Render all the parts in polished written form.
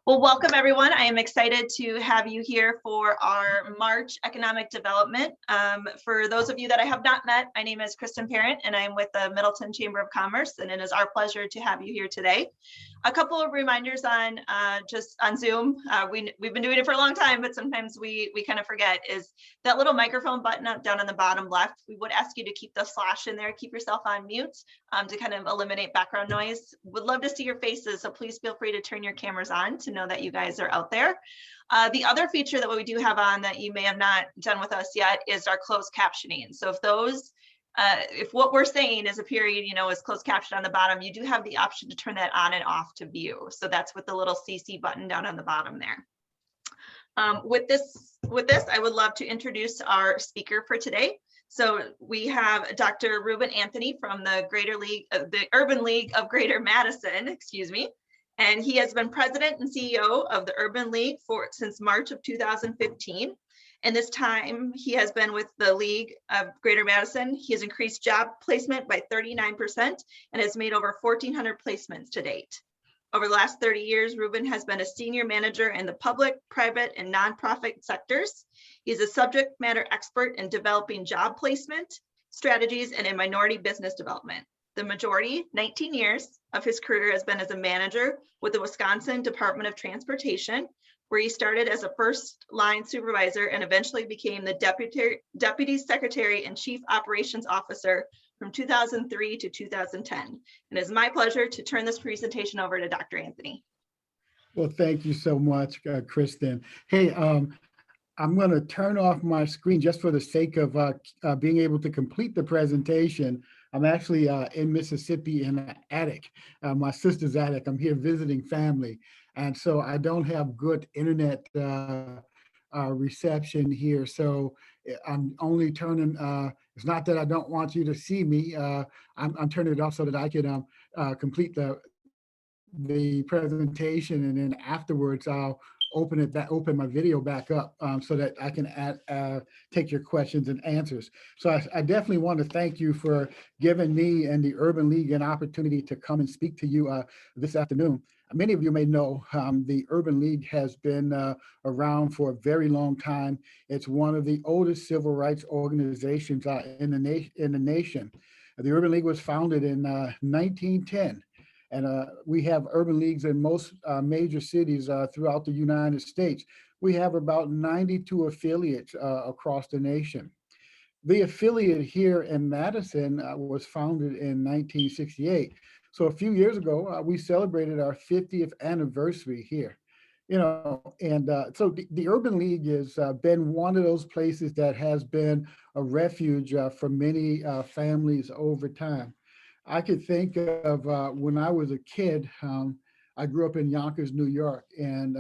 Well, welcome everyone. I am excited to have you here for our March Economic Development. For those of you that I have not met, my name is Kristen Parent and I'm with the Middleton Chamber of Commerce, and it is our pleasure to have you here today. A couple of reminders on just on Zoom. We've been doing it for a long time, but sometimes we kind of forget, is that little microphone button up down on the bottom left. We would ask you to keep the slash in there, keep yourself on mute to kind of eliminate background noise. Would love to see your faces, so please feel free to turn your cameras on to know that you guys are out there. The other feature that we do have on that you may have not done with us yet is our closed captioning. So if what we're saying is appearing, is closed caption on the bottom, you do have the option to turn that on and off to view. So that's with the little CC button down on the bottom there. With this, I would love to introduce our speaker for today. So we have Dr. Ruben Anthony from the Urban League of Greater Madison, excuse me. And he has been president and CEO of the Urban League since March of 2015. And this time he has been with the League of Greater Madison. He has increased job placement by 39% and has made over 1,400 placements to date. Over the last 30 years, Ruben has been a senior manager in the public, private, and nonprofit sectors. He's a subject matter expert in developing job placement strategies and in minority business development. The majority, 19 years, of his career has been as a manager with the Wisconsin Department of Transportation, where he started as a first-line supervisor and eventually became the deputy secretary and chief operations officer from 2003 to 2010. And it's my pleasure to turn this presentation over to Dr. Anthony. Well, thank you so much, Kristen. Hey, I'm going to turn off my screen just for the sake of being able to complete the presentation. I'm actually in Mississippi in an attic, my sister's attic. I'm here visiting family. And so I don't have good internet reception here. So I'm only turning, it's not that I don't want you to see me. I'm turning it off so that I can complete the presentation, and then afterwards I'll open my video back up so that I can take your questions and answers. So I definitely want to thank you for giving me and the Urban League an opportunity to come and speak to you this afternoon. Many of you may know the Urban League has been around for a very long time. It's one of the oldest civil rights organizations in the nation. The Urban League was founded in 1910. And we have urban leagues in most major cities throughout the United States. We have about 92 affiliates across the nation. The affiliate here in Madison was founded in 1968. So a few years ago, we celebrated our 50th anniversary here. So the Urban League has been one of those places that has been a refuge for many families over time. I could think of when I was a kid, I grew up in Yonkers, New York, and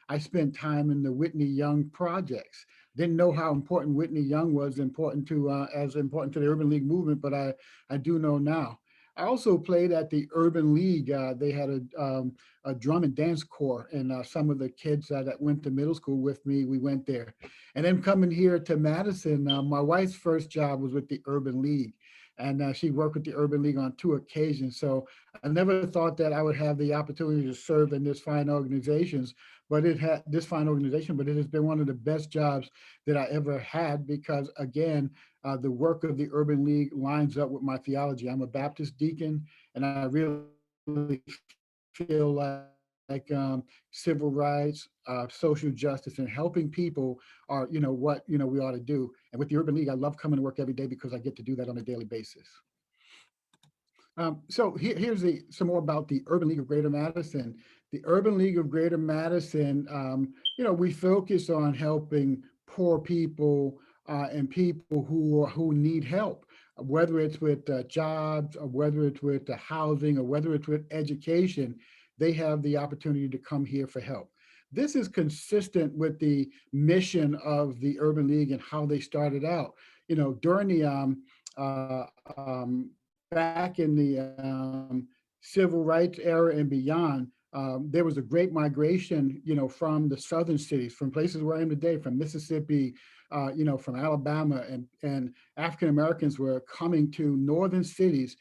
I spent time in the Whitney Young projects. Didn't know how important Whitney Young was important to the Urban League movement, but I do know now. I also played at the Urban League. They had a drum and dance corps, and some of the kids that went to middle school with me, we went there. And then coming here to Madison, my wife's first job was with the Urban League. And she worked with the Urban League on 2 occasions. So I never thought that I would have the opportunity to serve in this fine organization, but it has been one of the best jobs that I ever had because, again, the work of the Urban League lines up with my theology. I'm a Baptist deacon, and I really feel like civil rights, social justice, and helping people are, what we ought to do. And with the Urban League, I love coming to work every day because I get to do that on a daily basis. So here's some more about the Urban League of Greater Madison. The Urban League of Greater Madison, we focus on helping poor people and people who need help, whether it's with jobs, or whether it's with housing, or whether it's with education. They have the opportunity to come here for help. This is consistent with the mission of the Urban League and how they started out. During the back in the civil rights era and beyond, there was a great migration, from the southern cities, from places where I am today, from Mississippi, from Alabama, and African Americans were coming to northern cities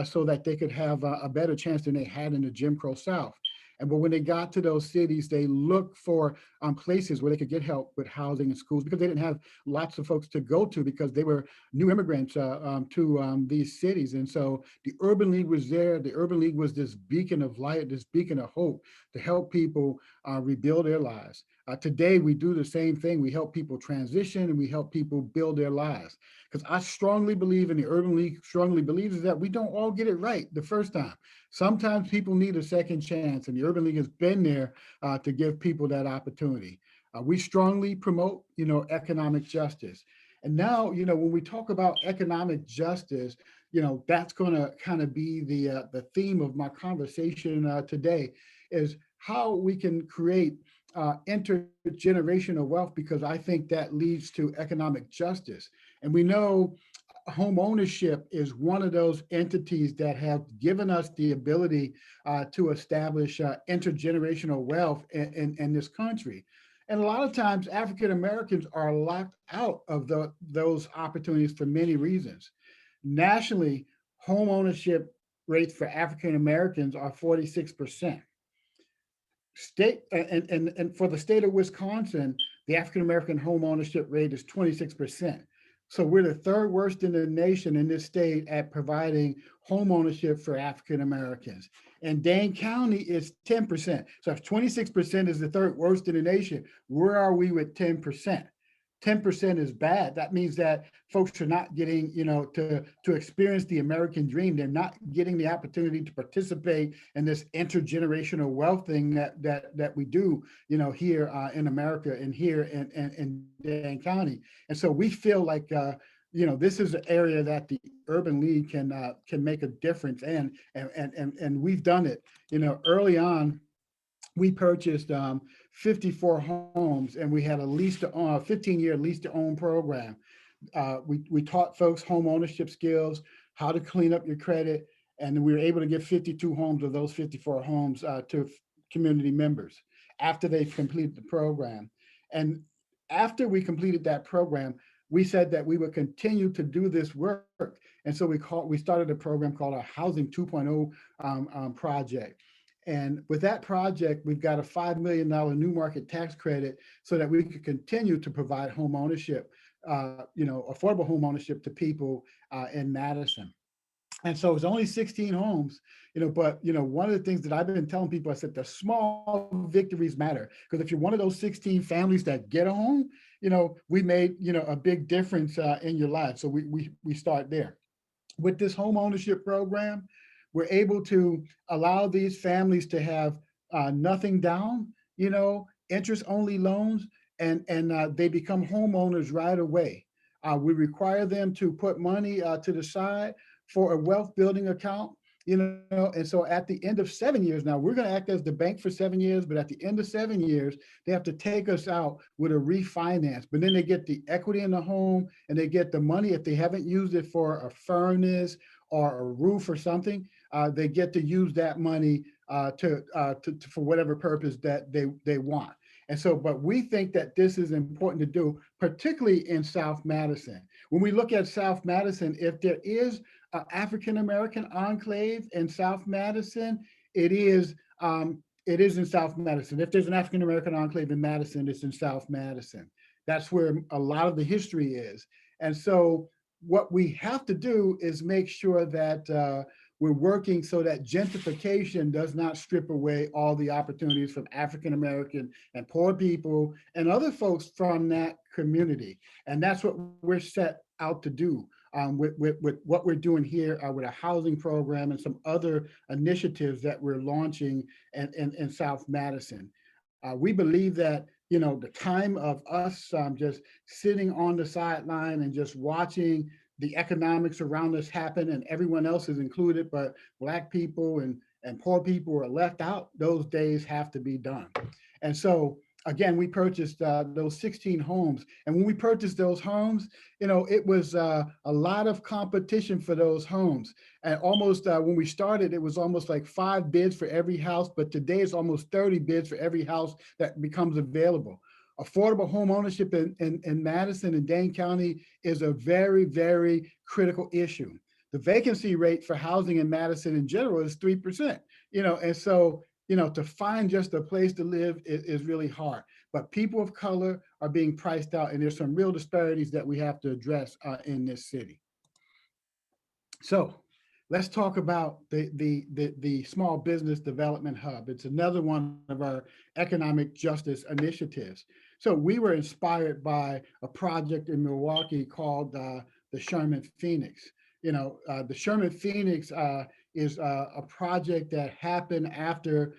so that they could have a better chance than they had in the Jim Crow South. But when they got to those cities, they looked for places where they could get help with housing and schools, because they didn't have lots of folks to go to, because they were new immigrants to these cities. And so the Urban League was there. The Urban League was this beacon of light, this beacon of hope to help people rebuild their lives. Today, we do the same thing. We help people transition and we help people build their lives. Because I strongly believe, and the Urban League strongly believes, is that we don't all get it right the first time. Sometimes people need a second chance, and the Urban League has been there to give people that opportunity. We strongly promote, economic justice. And now, when we talk about economic justice, that's going to kind of be the theme of my conversation today, is how we can create intergenerational wealth, because I think that leads to economic justice. And we know home ownership is one of those entities that have given us the ability to establish intergenerational wealth in this country. And a lot of times African Americans are locked out of those opportunities for many reasons. Nationally, home ownership rates for African Americans are 46%. And for the state of Wisconsin, the African American home ownership rate is 26%. So we're the third worst in the nation in this state at providing home ownership for African Americans. And Dane County is 10%. So if 26% is the third worst in the nation, where are we with 10%? 10% is bad. That means that folks are not getting, to experience the American dream. They're not getting the opportunity to participate in this intergenerational wealth thing that we do, here in America and here in Dane County. And so we feel like, this is an area that the Urban League can make a difference, and we've done it. Early on, we purchased 54 homes, and we had a 15-year lease to own program. We taught folks home ownership skills, how to clean up your credit, and we were able to give 52 homes of those 54 homes to community members after they completed the program. And after we completed that program, we said that we would continue to do this work. And so we started a program called our Housing 2.0 project. And with that project, we've got a $5 million new market tax credit so that we could continue to provide home ownership, affordable home ownership to people in Madison. And so it's only 16 homes, but one of the things that I've been telling people, I said the small victories matter, because if you're one of those 16 families that get a home, we made a big difference in your life. So we start there. With this home ownership program, we're able to allow these families to have nothing down, interest only loans, and they become homeowners right away. We require them to put money to the side for a wealth building account, and so at the end of 7 years, now we're going to act as the bank for 7 years, but at the end of 7 years, they have to take us out with a refinance. But then they get the equity in the home, and they get the money if they haven't used it for a furnace or a roof or something. They get to use that money for whatever purpose that they want. And so, but we think that this is important to do, particularly in South Madison. When we look at South Madison, if there is an African-American enclave in South Madison, it is in South Madison. If there's an African-American enclave in Madison, it's in South Madison. That's where a lot of the history is. And so what we have to do is make sure that we're working so that gentrification does not strip away all the opportunities from African-American and poor people and other folks from that community. And that's what we're set out to do with what we're doing here with a housing program and some other initiatives that we're launching in South Madison. We believe that, the time of us just sitting on the sideline and just watching the economics around us happen and everyone else is included, but Black people and poor people are left out, those days have to be done. And so, again, we purchased those 16 homes. And when we purchased those homes, it was a lot of competition for those homes. And almost when we started, it was almost like 5 bids for every house, but today it's almost 30 bids for every house that becomes available. Affordable home ownership in Madison and Dane County is a very, very critical issue. The vacancy rate for housing in Madison in general is 3%, and so, to find just a place to live is really hard. But people of color are being priced out, and there's some real disparities that we have to address in this city. So let's talk about the Small Business Development Hub. It's another one of our economic justice initiatives. So we were inspired by a project in Milwaukee called the Sherman Phoenix. The Sherman Phoenix is a project that happened after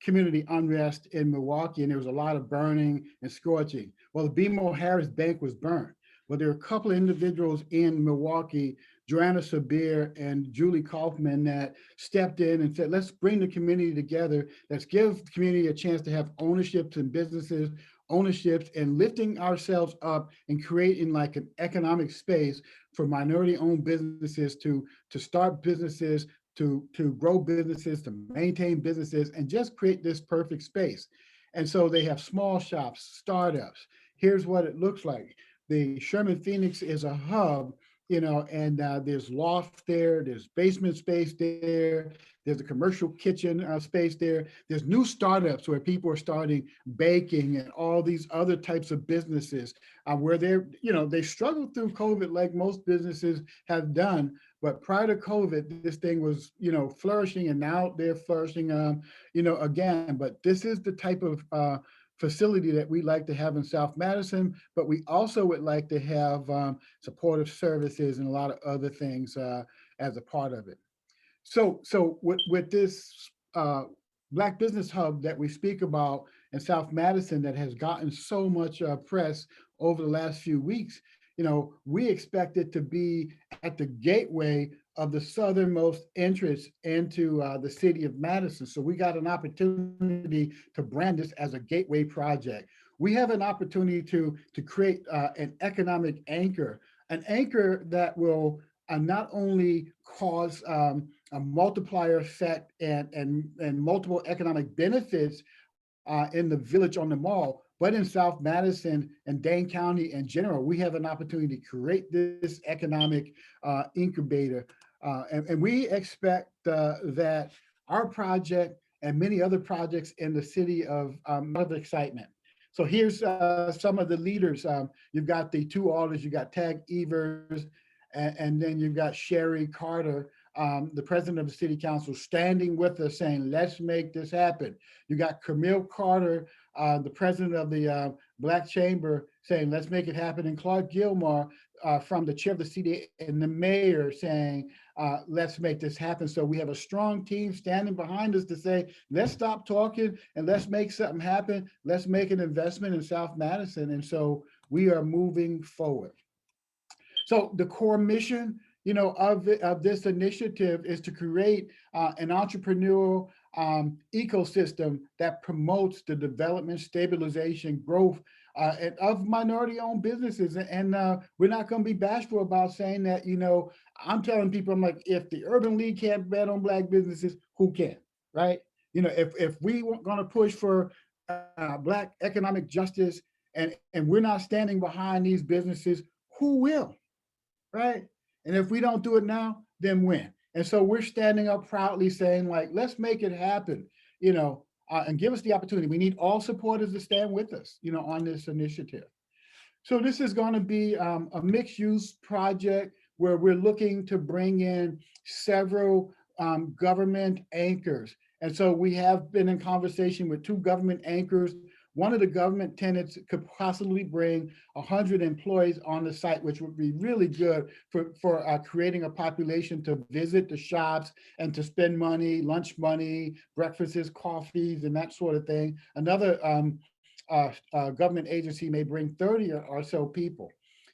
community unrest in Milwaukee, and there was a lot of burning and scorching. Well, the BMO Harris Bank was burned. Well, there were a couple of individuals in Milwaukee, Joanna Sabir and Julie Kaufman, that stepped in and said, let's bring the community together. Let's give the community a chance to have ownerships in businesses, ownerships, and lifting ourselves up and creating like an economic space for minority-owned businesses to start businesses, to grow businesses, to maintain businesses, and just create this perfect space. And so they have small shops, startups. Here's what it looks like. The Sherman Phoenix is a hub, and there's loft there, there's basement space there, there's a commercial kitchen space there. There's new startups where people are starting baking and all these other types of businesses where they struggled through COVID like most businesses have done. But prior to COVID, this thing was, flourishing, and now they're flourishing, again. But this is the type of facility that we like to have in South Madison, but we also would like to have supportive services and a lot of other things as a part of it. So with this Black Business Hub that we speak about in South Madison that has gotten so much press over the last few weeks, we expect it to be at the gateway of the southernmost entrance into the city of Madison. So we got an opportunity to brand this as a gateway project. We have an opportunity to create an economic anchor, an anchor that will not only cause a multiplier effect and multiple economic benefits in the village on the mall, but in South Madison and Dane County in general, we have an opportunity to create this economic incubator. And we expect that our project and many other projects in the city of excitement. So here's some of the leaders. You've got the two alders, you got Tag Evers, and then you've got Sherry Carter, the president of the city council, standing with us saying, let's make this happen. You got Camille Carter, the president of the Black Chamber, saying, let's make it happen. And Claude Gilmore from the chair of the CDA and the mayor saying, let's make this happen. So we have a strong team standing behind us to say, let's stop talking and let's make something happen. Let's make an investment in South Madison. And so we are moving forward. So the core mission, of this initiative is to create an entrepreneurial ecosystem that promotes the development, stabilization, growth of minority-owned businesses. And we're not going to be bashful about saying that, I'm telling people, I'm like, if the Urban League can't bet on Black businesses, who can, right? If we we're going to push for Black economic justice and we're not standing behind these businesses, who will, right? And if we don't do it now, then when? And so we're standing up proudly saying, like, let's make it happen, and give us the opportunity. We need all supporters to stand with us, on this initiative. So this is going to be a mixed use project where we're looking to bring in several government anchors. And so we have been in conversation with two government anchors. One of the government tenants could possibly bring 100 employees on the site, which would be really good for creating a population to visit the shops and to spend money, lunch money, breakfasts, coffees, and that sort of thing. Another government agency may bring 30 or so people.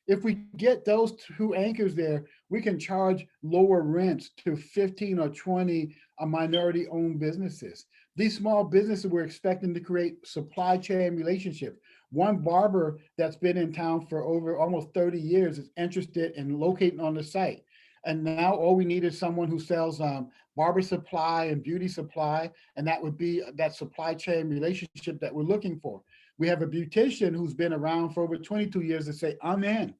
If we get those two anchors there, we can charge lower rents to 15 or 20 minority-owned businesses. These small businesses, we're expecting to create supply chain relationships. One barber that's been in town for over almost 30 years is interested in locating on the site. And now all we need is someone who sells barber supply and beauty supply, and that would be that supply chain relationship that we're looking for. We have a beautician who's been around for over 22 years to say, I'm in.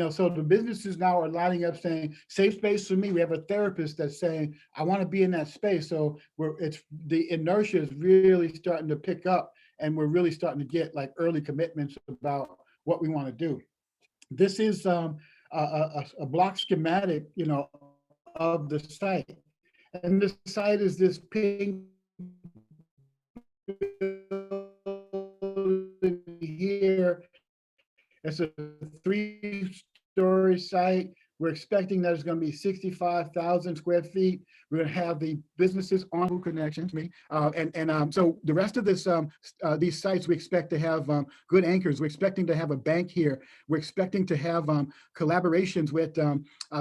So the businesses now are lining up saying, safe space for me. We have a therapist that's saying, I want to be in that space. So the inertia is really starting to pick up, and we're really starting to get like early commitments about what we want to do. This is a block schematic, of the site. And the site is this pink building here. It's a 3-story site. We're expecting that it's going to be 65,000 square feet. We're going to have the businesses on connections. So the rest of these sites, we expect to have good anchors. We're expecting to have a bank here. We're expecting to have collaborations with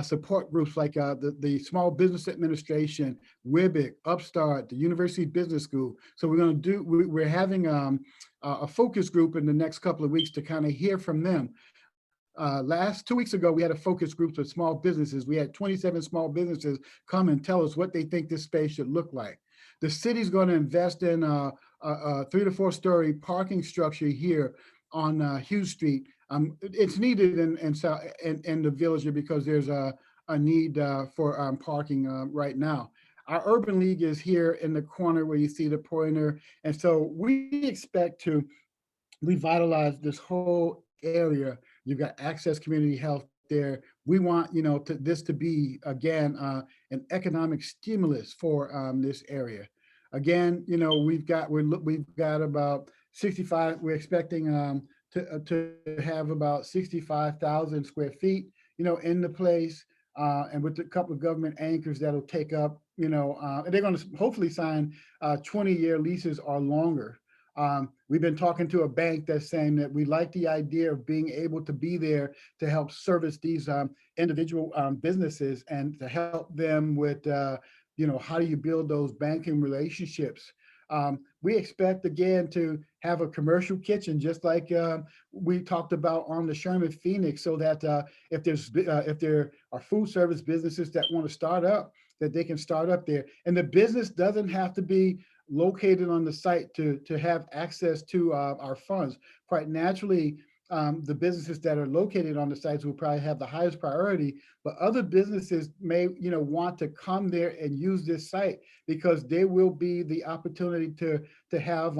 support groups like the Small Business Administration, WIBIC, Upstart, the University Business School. So we're having a focus group in the next couple of weeks to kind of hear from them. 2 weeks ago, we had a focus group of small businesses. We had 27 small businesses come and tell us what they think this space should look like. The city's going to invest in a 3 to 4 story parking structure here on Hughes Street. It's needed in the village because there's a need for parking right now. Our Urban League is here in the corner where you see the pointer. And so we expect to revitalize this whole area. You've got Access Community Health there. We want, this to be, again, an economic stimulus for this area. Again, we've got about 65, we're expecting to have about 65,000 square feet, in the place, and with a couple of government anchors that'll take up, and they're going to hopefully sign 20-year leases or longer. We've been talking to a bank that's saying that we like the idea of being able to be there to help service these individual businesses and to help them with, how do you build those banking relationships? We expect, again, to have a commercial kitchen, just like we talked about on the Sherman Phoenix, so that if there are food service businesses that want to start up, that they can start up there. And the business doesn't have to be located on the site to have access to our funds. Quite naturally, the businesses that are located on the sites will probably have the highest priority, but other businesses may, want to come there and use this site because there will be the opportunity to have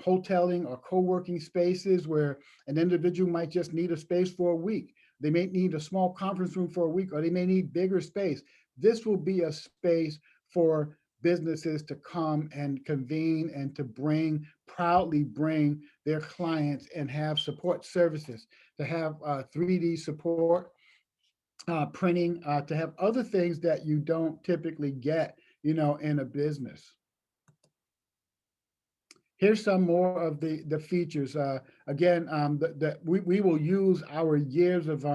hoteling or co-working spaces where an individual might just need a space for a week. They may need a small conference room for a week, or they may need bigger space. This will be a space for businesses to come and convene and to proudly bring their clients and have support services, to have 3D support, printing, to have other things that you don't typically get, in a business. Here's some more of the features. Again, we will use our years of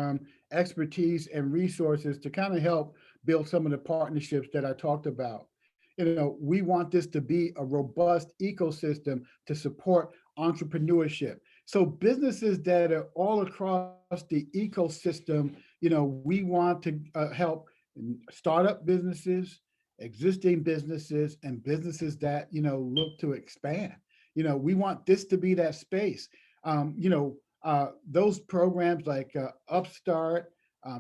expertise and resources to kind of help build some of the partnerships that I talked about. We want this to be a robust ecosystem to support entrepreneurship. So businesses that are all across the ecosystem, we want to help startup businesses, existing businesses, and businesses that, look to expand. We want this to be that space. Those programs like Upstart,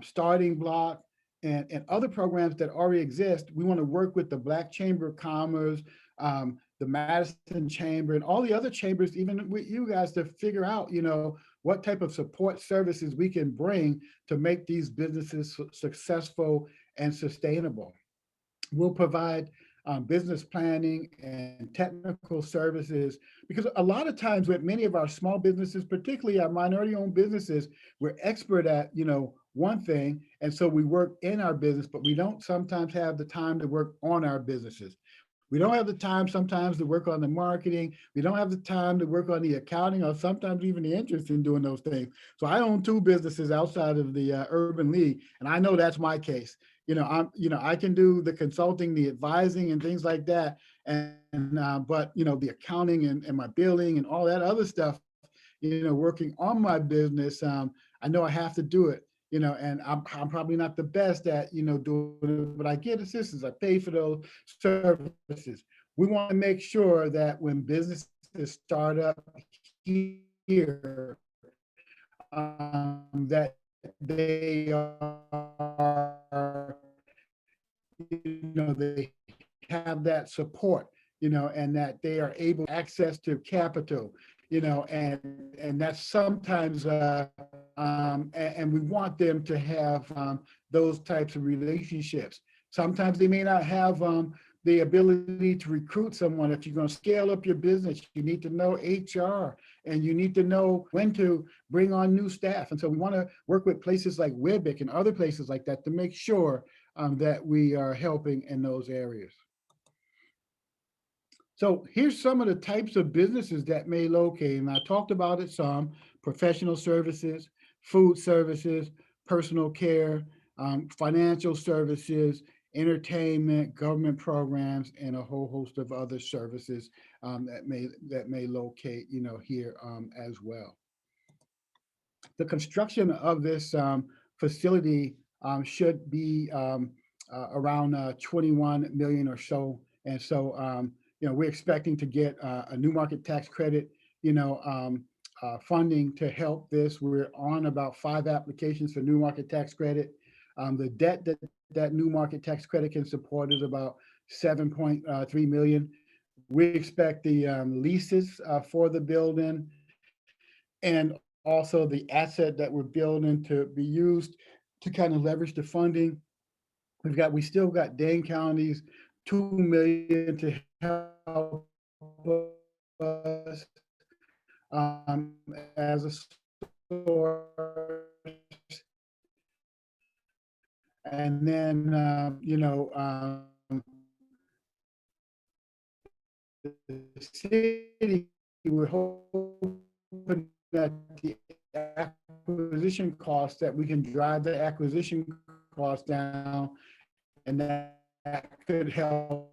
Starting Block, and other programs that already exist, we want to work with the Black Chamber of Commerce, the Madison Chamber, and all the other chambers, even with you guys, to figure out, what type of support services we can bring to make these businesses successful and sustainable. We'll provide business planning and technical services, because a lot of times with many of our small businesses, particularly our minority-owned businesses, we're expert at, one thing, and so we work in our business, but we don't sometimes have the time to work on our businesses. We don't have the time sometimes to work on the marketing. We don't have the time to work on the accounting, or sometimes even the interest in doing those things. So I own 2 businesses outside of the Urban League, and I know that's my case. I can do the consulting, the advising, and things like that, but the accounting and my billing and all that other stuff, working on my business, I know I have to do it. And I'm probably not the best at, doing it, but I get assistance. I pay for those services. We want to make sure that when businesses start up here, that they are, they have that support, and that they are able to access to capital, and that's sometimes, and we want them to have those types of relationships. Sometimes they may not have the ability to recruit someone. If you're going to scale up your business, you need to know HR, and you need to know when to bring on new staff. And so we want to work with places like WIBIC and other places like that to make sure that we are helping in those areas. So here's some of the types of businesses that may locate, and I talked about it some: professional services, food services, personal care, financial services, entertainment, government programs, and a whole host of other services that may locate, here as well. The construction of this facility should be around 21 million or so, and so we're expecting to get a new market tax credit, funding to help this. We're on about 5 applications for new market tax credit. The debt that new market tax credit can support is about 7.3 million. We expect the leases for the building and also the asset that we're building to be used to kind of leverage the funding. We still got Dane County's $2 million to help us as a source. And then, the city, we're hoping that the acquisition costs, that we can drive the acquisition cost down, and that could help,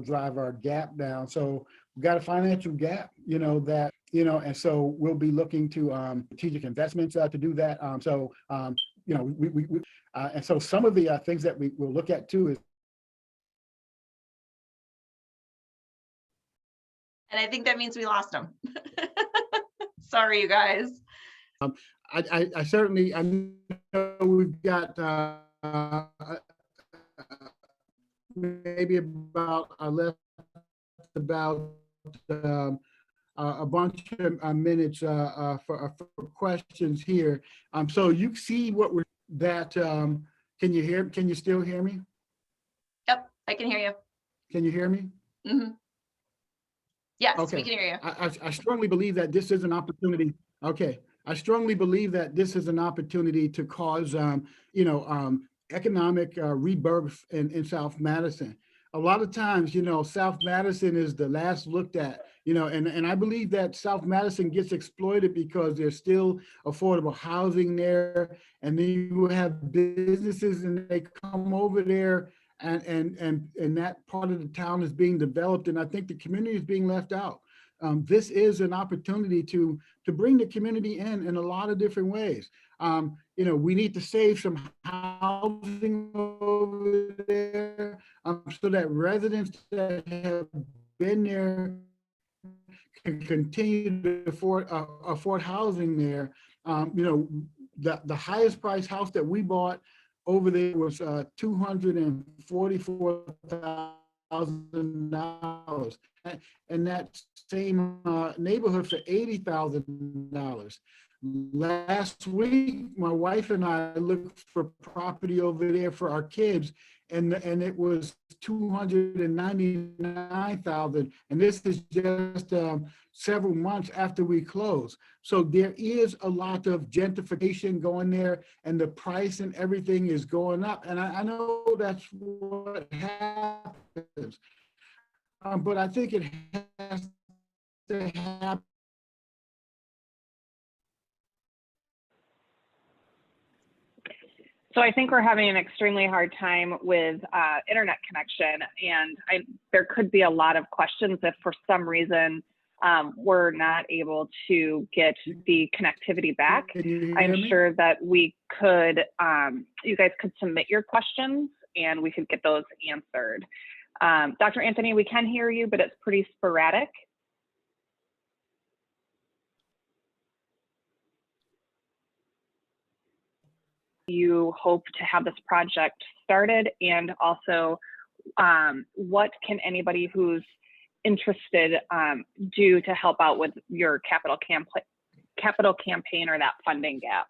drive our gap down. So we've got a financial gap, and so we'll be looking to strategic investments to do that. And so some of the things that we will look at too is. And I think that means we lost them. Sorry, you guys. I certainly, I know we've got maybe about a bunch of minutes for questions here. So you see what we're can you still hear me? Yep, I can hear you. Can you hear me? Mm-hmm. Yes, okay. We can hear you. I strongly believe that this is an opportunity. Okay. I strongly believe that this is an opportunity to cause, economic rebirth in South Madison. A lot of times, South Madison is the last looked at, and I believe that South Madison gets exploited because there's still affordable housing there, and then you have businesses and they come over there, and that part of the town is being developed, and I think the community is being left out. This is an opportunity to bring the community in a lot of different ways. We need to save some housing over there so that residents that have been there can continue to afford housing there. The highest price house that we bought over there was $244,000, and that same neighborhood for $80,000. Last week, my wife and I looked for property over there for our kids, and it was $299,000, and this is just several months after we closed. So there is a lot of gentrification going there, and the price and everything is going up, and I know that's what happens, but I think it has to happen. So I think we're having an extremely hard time with internet connection, and there could be a lot of questions if for some reason we're not able to get the connectivity back. I'm sure that we could, you guys could submit your questions and we could get those answered. Dr. Anthony, we can hear you, but it's pretty sporadic. you hope to have this project started, and also what can anybody who's interested do to help out with your capital campaign or that funding gap?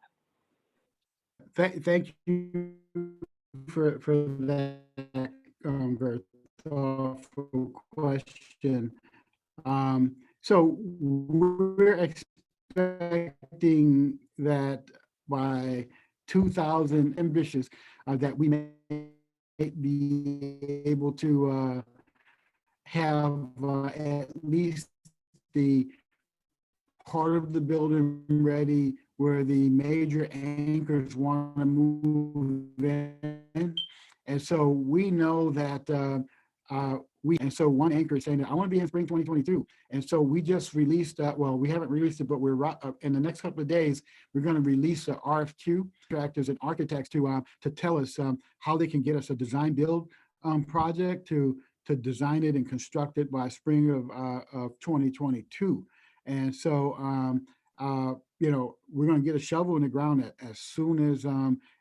Thank you for that very thoughtful question. So we're expecting that by 2000, ambitious, that we may be able to have at least the part of the building ready where the major anchors want to move in. And so we know that so one anchor is saying that I want to be in spring 2022. And so we just released that. Well, we haven't released it, but we're in the next couple of days, we're going to release an RFQ, contractors and architects to tell us how they can get us a design build project to design it and construct it by spring of 2022. And so, we're going to get a shovel in the ground as soon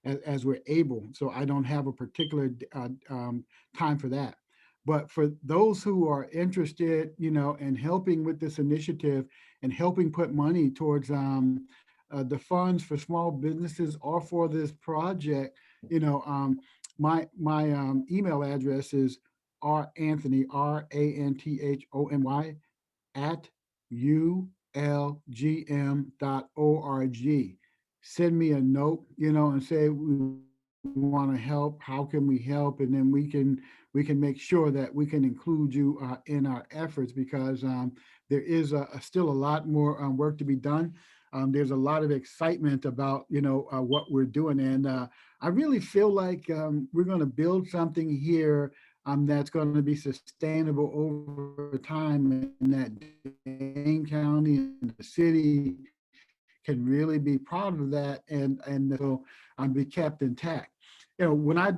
as we're able. So I don't have a particular time for that. But for those who are interested, in helping with this initiative and helping put money towards the funds for small businesses or for this project, my email address is ranthony, RANTHONY at ulgm.org. Send me a note, and say we want to help. How can we help? And then we can make sure that we can include you in our efforts, because there is still a lot more work to be done. There's a lot of excitement about what we're doing, and I really feel like we're going to build something here that's going to be sustainable over time, and that Dane County and the city can really be proud of that, and so be kept intact. When I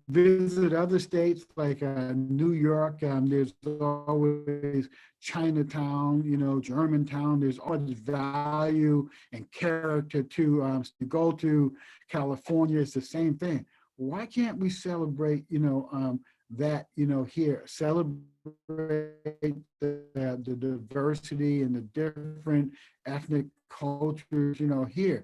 visit other states like New York, there's always Chinatown, Germantown. There's always value and character to go to California. It's the same thing. Why can't we celebrate, that, here, celebrate the diversity and the different ethnic cultures, here.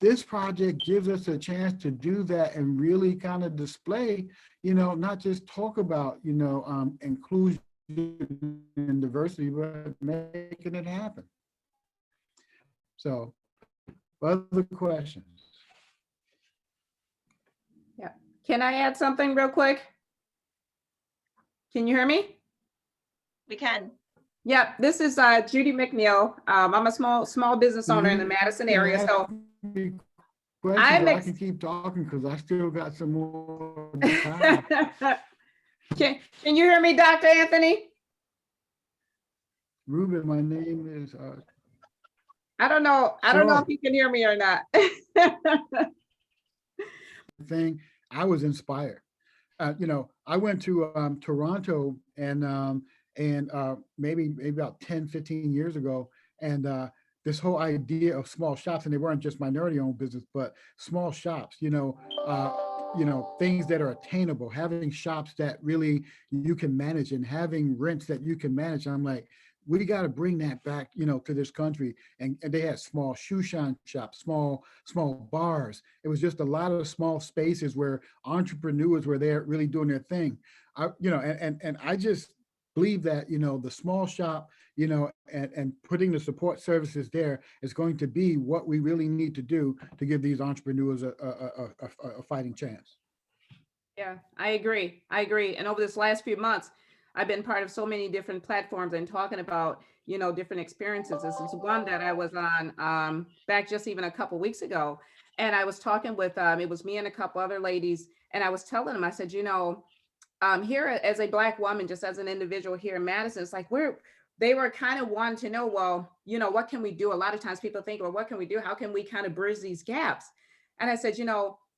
This project gives us a chance to do that and really kind of display, not just talk about, inclusion and diversity, but making it happen. So, other questions? Yeah. Can I add something real quick? Can you hear me? We can. Yeah, this is Judy McNeil. I'm a small business owner in the Madison area. So I can keep talking because I still got some more time. Can you hear me, Dr. Anthony? Ruben, my name is. I don't know. I don't know if you can hear me or not. I was inspired. I went to Toronto and maybe about 10, 15 years ago, and this whole idea of small shops, and they weren't just minority-owned business, but small shops, things that are attainable, having shops that really you can manage and having rents that you can manage. I'm like, we got to bring that back, to this country. And they had small shoe shine shops, small bars. It was just a lot of small spaces where entrepreneurs were there really doing their thing. And I just believe that, the small shop, and putting the support services there is going to be what we really need to do to give these entrepreneurs a fighting chance. Yeah, I agree. And over this last few months, I've been part of so many different platforms and talking about, different experiences. This is one that I was on back just even a couple of weeks ago. And I was talking with, it was me and a couple other ladies. And I was telling them, I said, here as a Black woman, just as an individual here in Madison, it's like they were kind of wanting to know, well, what can we do? A lot of times people think, well, what can we do? How can we kind of bridge these gaps? And I said,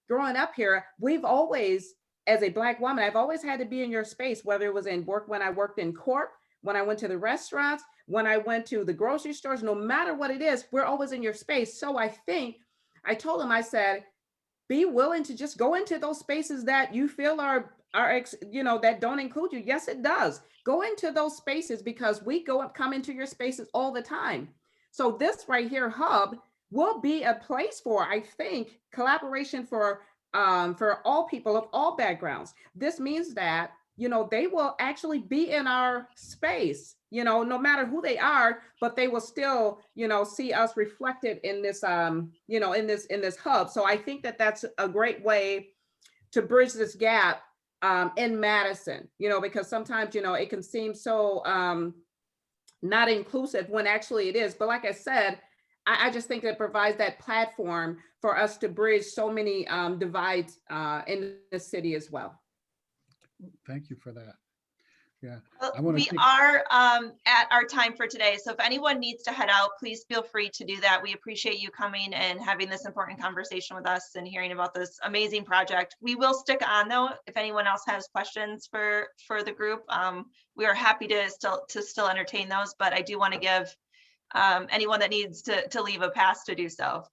growing up here, we've always, as a Black woman, I've always had to be in your space, whether it was in work, when I worked in court, when I went to the restaurants, when I went to the grocery stores, no matter what it is, we're always in your space. So I told him, I said, be willing to just go into those spaces that you feel are that don't include you. Yes, it does. Go into those spaces, because we come into your spaces all the time. So this right here, Hub, will be a place for, I think, collaboration for all people of all backgrounds. This means that, they will actually be in our space, no matter who they are, but they will still, see us reflected in this, in this hub. So I think that that's a great way to bridge this gap in Madison, because sometimes, it can seem so not inclusive when actually it is. But like I said, I just think it provides that platform for us to bridge so many divides in the city as well. Thank you for that. Yeah, We are at our time for today. So if anyone needs to head out, please feel free to do that. We appreciate you coming and having this important conversation with us and hearing about this amazing project. We will stick on though, if anyone else has questions for the group. We are happy to still entertain those, but I do want to give anyone that needs to leave a pass to do so.